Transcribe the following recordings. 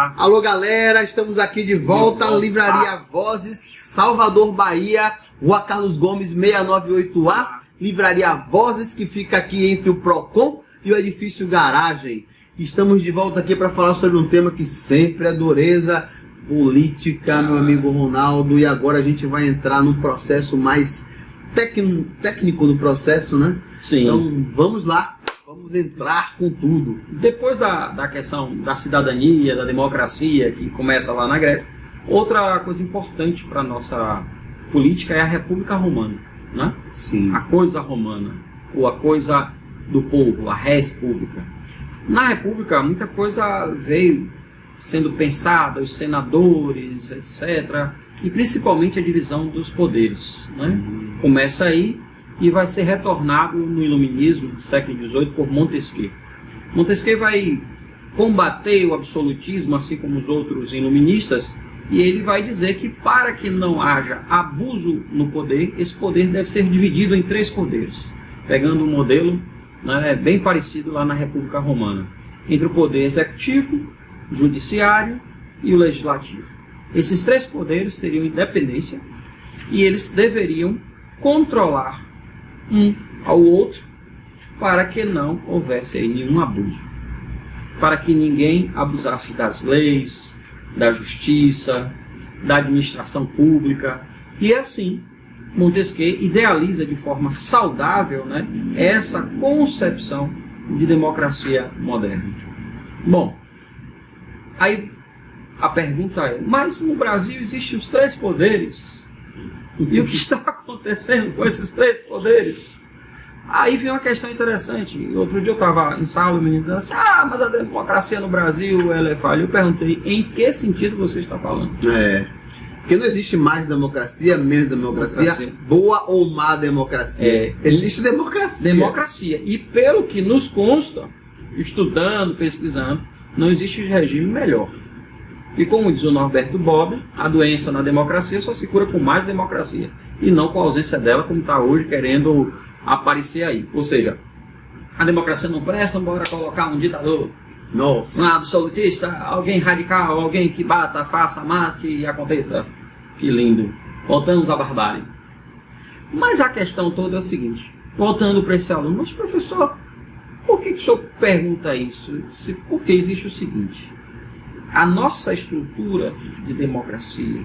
Olá. Alô, galera, estamos aqui de volta, Livraria Vozes, Salvador, Bahia, Rua Carlos Gomes, 698A, Livraria Vozes, que fica aqui entre o Procon e o Edifício Garagem. Estamos de volta aqui para falar sobre um tema que sempre é dureza, política, meu amigo Ronaldo, e agora a gente vai entrar num processo mais técnico do processo, né? Sim. Então, vamos lá. Vamos entrar com tudo. Depois da questão da cidadania, da democracia, que começa lá na Grécia, outra coisa importante para a nossa política é a República Romana, né? Sim. A coisa romana, ou a coisa do povo, a res pública. Na República, muita coisa veio sendo pensada, os senadores, etc., e principalmente a divisão dos poderes, né? Começa aí e vai ser retornado no iluminismo do século XVIII por Montesquieu. Montesquieu vai combater o absolutismo, assim como os outros iluministas, e ele vai dizer que para que não haja abuso no poder, esse poder deve ser dividido em 3 poderes, pegando um modelo, né, bem parecido lá na República Romana, entre o poder executivo, o judiciário e o legislativo. Esses 3 poderes teriam independência e eles deveriam controlar um ao outro para que não houvesse aí nenhum abuso, para que ninguém abusasse das leis, da justiça, da administração pública. E assim Montesquieu idealiza de forma saudável, né, essa concepção de democracia moderna. Bom, aí a pergunta é, mas no Brasil existem os 3 poderes? E o que está acontecendo com esses 3 poderes? Aí vem uma questão interessante. Outro dia eu estava em sala, o menino dizendo assim, mas a democracia no Brasil, ela é falha. Eu perguntei, em que sentido você está falando? Porque não existe mais democracia, menos democracia, boa ou má democracia. Existe democracia. Democracia. E pelo que nos consta, estudando, pesquisando, não existe regime melhor. E como diz o Norberto Bobbio, a doença na democracia só se cura com mais democracia. E não com a ausência dela, como está hoje, querendo aparecer aí. Ou seja, a democracia não presta, bora colocar um ditador. Nossa. Um absolutista, alguém radical, alguém que bata, faça, mate e aconteça. Que lindo. Voltamos à barbárie. Mas a questão toda é o seguinte, voltando para esse aluno, mas professor, por que o senhor pergunta isso? Porque existe o seguinte, a nossa estrutura de democracia,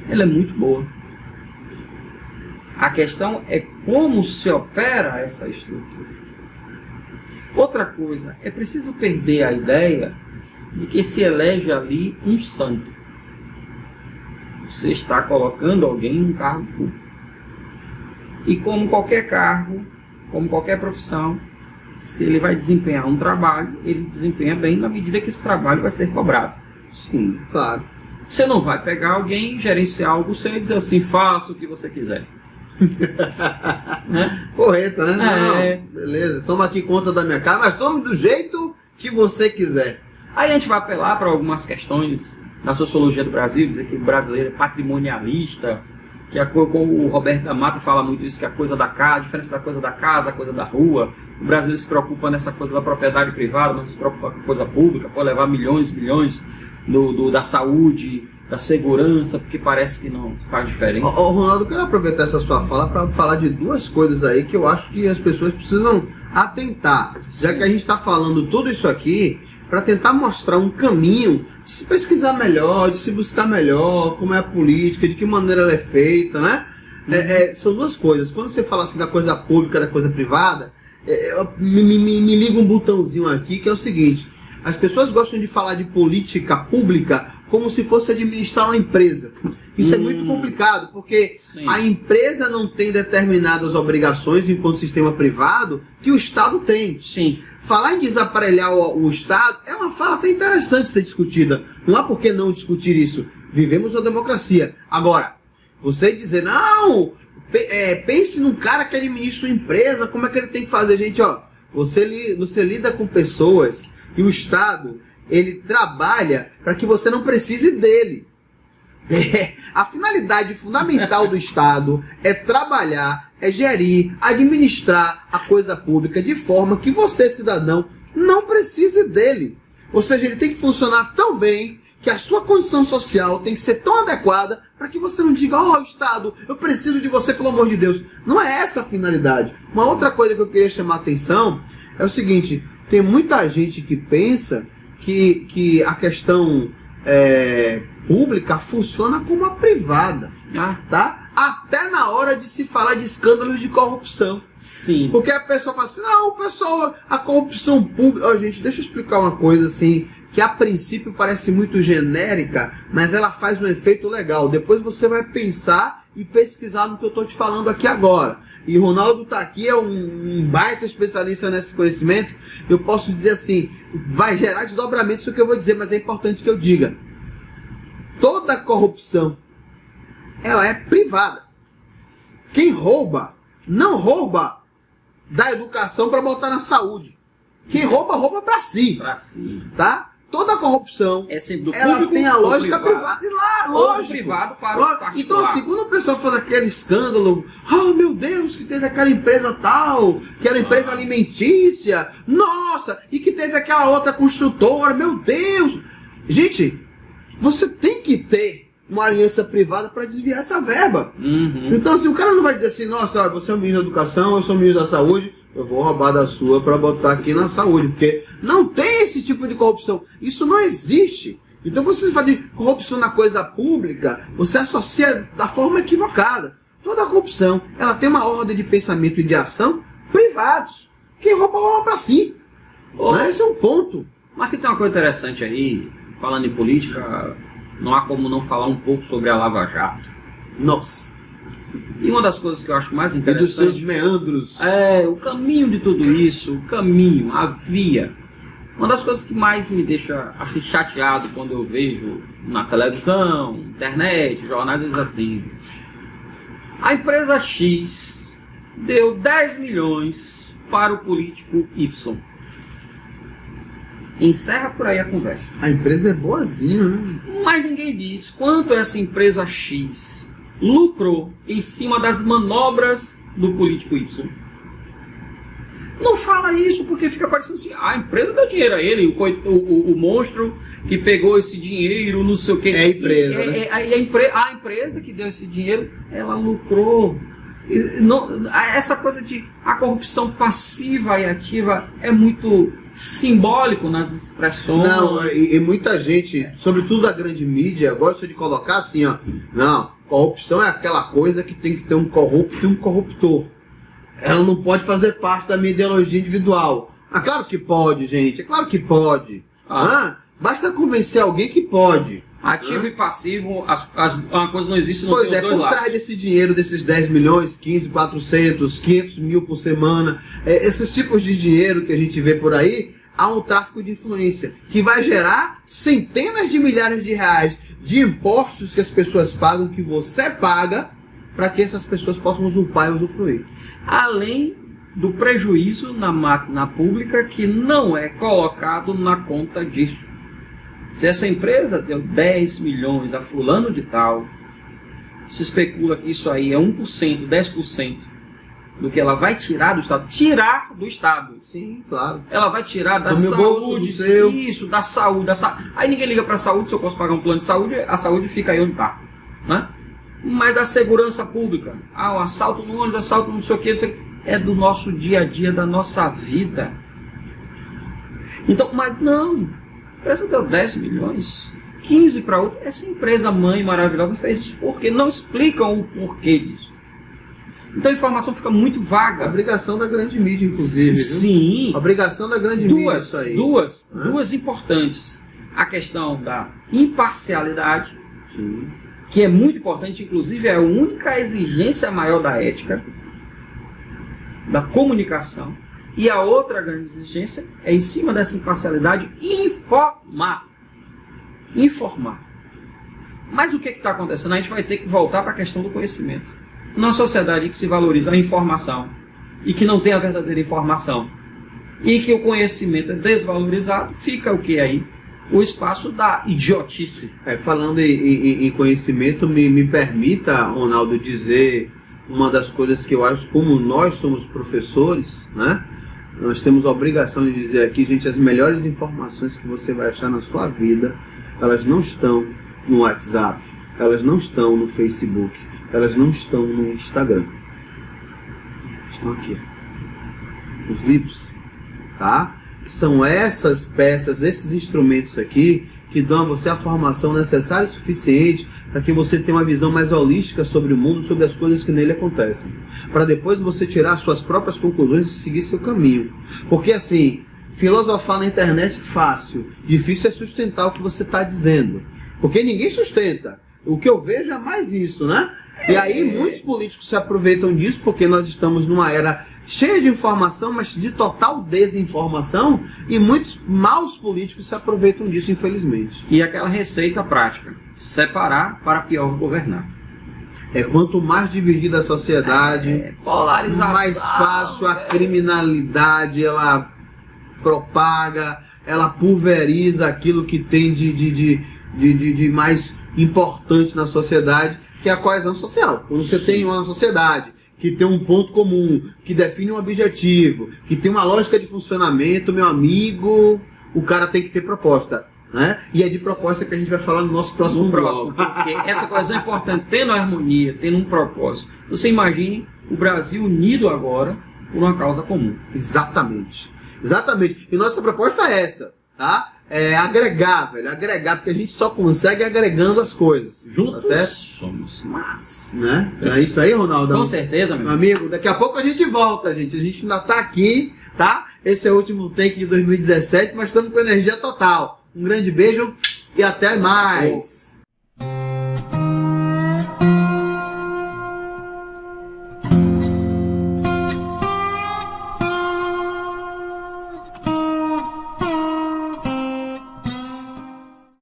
ela é muito boa. A questão é como se opera essa estrutura. Outra coisa, é preciso perder a ideia de que se elege ali um santo. Você está colocando alguém em um cargo público. E como qualquer cargo, como qualquer profissão, se ele vai desempenhar um trabalho, ele desempenha bem na medida que esse trabalho vai ser cobrado. Sim, claro. Você não vai pegar alguém, gerenciar algo seu e dizer assim, faça o que você quiser. Né? Correta, né? Não, beleza, toma aqui conta da minha casa, mas tome do jeito que você quiser. Aí a gente vai apelar para algumas questões da sociologia do Brasil, dizer que o brasileiro é patrimonialista, que como o Roberto da Mata fala muito isso, que a coisa da casa, a diferença da coisa da casa, a coisa da rua. O brasileiro se preocupa nessa coisa da propriedade privada, não se preocupa com a coisa pública, pode levar milhões e bilhões da saúde, da segurança, porque parece que não faz diferença. Ronaldo, eu quero aproveitar essa sua fala para falar de 2 coisas aí que eu acho que as pessoas precisam atentar, já que a gente está falando tudo isso aqui para tentar mostrar um caminho de se pesquisar melhor, de se buscar melhor, como é a política, de que maneira ela é feita, né? São 2 coisas. Quando você fala assim da coisa pública, da coisa privada, me liga um botãozinho aqui que é o seguinte, as pessoas gostam de falar de política pública como se fosse administrar uma empresa. Isso é muito complicado, porque Sim. a empresa não tem determinadas obrigações enquanto sistema privado que o Estado tem. Sim. Falar em desaparelhar o Estado é uma fala até interessante de ser discutida. Não há por que não discutir isso. Vivemos uma democracia. Agora, você dizer, não, pense num cara que administra uma empresa, como é que ele tem que fazer? Gente, você lida com pessoas e o Estado, ele trabalha para que você não precise dele. A finalidade fundamental do Estado é trabalhar, é gerir, administrar a coisa pública de forma que você, cidadão, não precise dele. Ou seja, ele tem que funcionar tão bem que a sua condição social tem que ser tão adequada para que você não diga, ó, Estado, eu preciso de você, pelo amor de Deus. Não é essa a finalidade. Uma outra coisa que eu queria chamar a atenção é o seguinte, tem muita gente que pensa que a questão pública funciona como a privada, tá? Até na hora de se falar de escândalos de corrupção. Sim. Porque a pessoa fala assim, não, pessoal, a corrupção pública... Ó, gente, deixa eu explicar uma coisa assim, que a princípio parece muito genérica, mas ela faz um efeito legal. Depois você vai pensar e pesquisar no que eu estou te falando aqui agora. E o Ronaldo está aqui, é um baita especialista nesse conhecimento. Eu posso dizer assim, vai gerar desdobramentos o que eu vou dizer, mas é importante que eu diga. Toda corrupção, ela é privada. Quem rouba, não rouba da educação para botar na saúde. Quem rouba, rouba para si. Pra si. Tá? Toda corrupção, É sempre do ela público tem a ou lógica privado? privada. E lá, Ou do lógico. privado para o Lógico. particular. Então, assim, quando a pessoa faz aquele escândalo, oh meu Deus, que teve aquela empresa tal, aquela empresa alimentícia, nossa, e que teve aquela outra construtora, meu Deus. Gente, você tem que ter uma aliança privada para desviar essa verba. Uhum. Então, assim, o cara não vai dizer assim, nossa, você é o ministro da educação, eu sou o ministro da saúde, eu vou roubar da sua para botar aqui na saúde, porque não tem esse tipo de corrupção. Isso não existe. Então, você fala de corrupção na coisa pública, você associa da forma equivocada. Toda corrupção, ela tem uma ordem de pensamento e de ação privados. Quem rouba, rouba para si. Mas esse é um ponto. Mas aqui tem uma coisa interessante aí, falando em política, não há como não falar um pouco sobre a Lava Jato. Nossa. E uma das coisas que eu acho mais E dos seus interessante meandros. é o caminho de tudo isso, o caminho, a via. Uma das coisas que mais me deixa assim, chateado quando eu vejo na televisão, internet, jornais assim. A empresa X deu 10 milhões para o político Y. Encerra por aí a conversa. A empresa é boazinha, né? Mas ninguém diz quanto essa empresa X lucrou em cima das manobras do político Y. Não fala isso porque fica parecendo assim, a empresa deu dinheiro a ele, o monstro que pegou esse dinheiro, não sei o que. É a empresa, né? A empresa que deu esse dinheiro, ela lucrou. Essa coisa de a corrupção passiva e ativa é muito simbólico nas expressões. Não, e muita gente, sobretudo a grande mídia, gosta de colocar assim, ó. Não, corrupção é aquela coisa que tem que ter um corrupto e um corruptor. Ela não pode fazer parte da minha ideologia individual. Ah, claro que pode, gente. É claro que pode. Basta convencer alguém que pode. Ativo e passivo, uma coisa não existe, não Pois tem é, os dois por lados. trás desse dinheiro, desses 10 milhões, 15, 400, 500 mil por semana, esses tipos de dinheiro que a gente vê por aí, há um tráfico de influência que vai gerar centenas de milhares de reais de impostos que as pessoas pagam, que você paga, para que essas pessoas possam usurpar e usufruir. Além do prejuízo na máquina pública que não é colocado na conta disso. Se essa empresa deu 10 milhões a fulano de tal, se especula que isso aí é 1%, 10% do que ela vai tirar do Estado. Tirar do Estado. Sim, claro. Ela vai tirar da Do meu saúde. bolso, do seu. Isso, da saúde. Aí ninguém liga para a saúde, se eu posso pagar um plano de saúde, a saúde fica aí onde está. Né? Mas da segurança pública. O assalto no ônibus, assalto não sei o que, é do nosso dia a dia, da nossa vida. Então, mas não. A empresa deu 10 milhões, 15 para outra. Essa empresa mãe maravilhosa fez isso porque não explicam o porquê disso. Então a informação fica muito vaga. A obrigação da grande mídia, inclusive. Viu? Sim. A obrigação da grande mídia, isso aí. Duas importantes. A questão da imparcialidade, Sim. que é muito importante, inclusive é a única exigência maior da ética, da comunicação. E a outra grande exigência é, em cima dessa imparcialidade, informar. Informar. Mas o que está acontecendo? A gente vai ter que voltar para a questão do conhecimento. Numa sociedade que se valoriza a informação e que não tem a verdadeira informação e que o conhecimento é desvalorizado, fica o que aí? O espaço da idiotice. Falando em conhecimento, me permita, Ronaldo, dizer uma das coisas que eu acho, como nós somos professores, né? Nós temos a obrigação de dizer aqui, gente, as melhores informações que você vai achar na sua vida elas não estão no WhatsApp, elas não estão no Facebook, elas não estão no Instagram. Estão aqui. Os livros, tá? São essas peças, esses instrumentos aqui que dão a você a formação necessária e suficiente para que você tenha uma visão mais holística sobre o mundo, sobre as coisas que nele acontecem. Para depois você tirar suas próprias conclusões e seguir seu caminho. Porque assim, filosofar na internet é fácil, difícil é sustentar o que você está dizendo. Porque ninguém sustenta. O que eu vejo é mais isso, né? E aí muitos políticos se aproveitam disso porque nós estamos numa era cheia de informação, mas de total desinformação, e muitos maus políticos se aproveitam disso, infelizmente. E aquela receita prática, separar para pior governar. Quanto mais dividida a sociedade, polarização, mais fácil a criminalidade ela propaga, ela pulveriza aquilo que tem de mais importante na sociedade, que é a coesão social. Quando você tem uma sociedade que tem um ponto comum, que define um objetivo, que tem uma lógica de funcionamento, meu amigo, o cara tem que ter proposta, né? E é de proposta que a gente vai falar no nosso próximo bloco. Porque essa coisa é importante, tendo harmonia, tendo um propósito. Você imagine o Brasil unido agora por uma causa comum. Exatamente. Exatamente. E nossa proposta é essa, tá? É agregar, velho. Agregar, porque a gente só consegue agregando as coisas. Juntos tá certo? somos mais. Né? É isso aí, Ronaldo? Com certeza, meu amigo. Daqui a pouco a gente volta, gente. A gente ainda tá aqui, tá? Esse é o último take de 2017, mas estamos com energia total. Um grande beijo e até mais.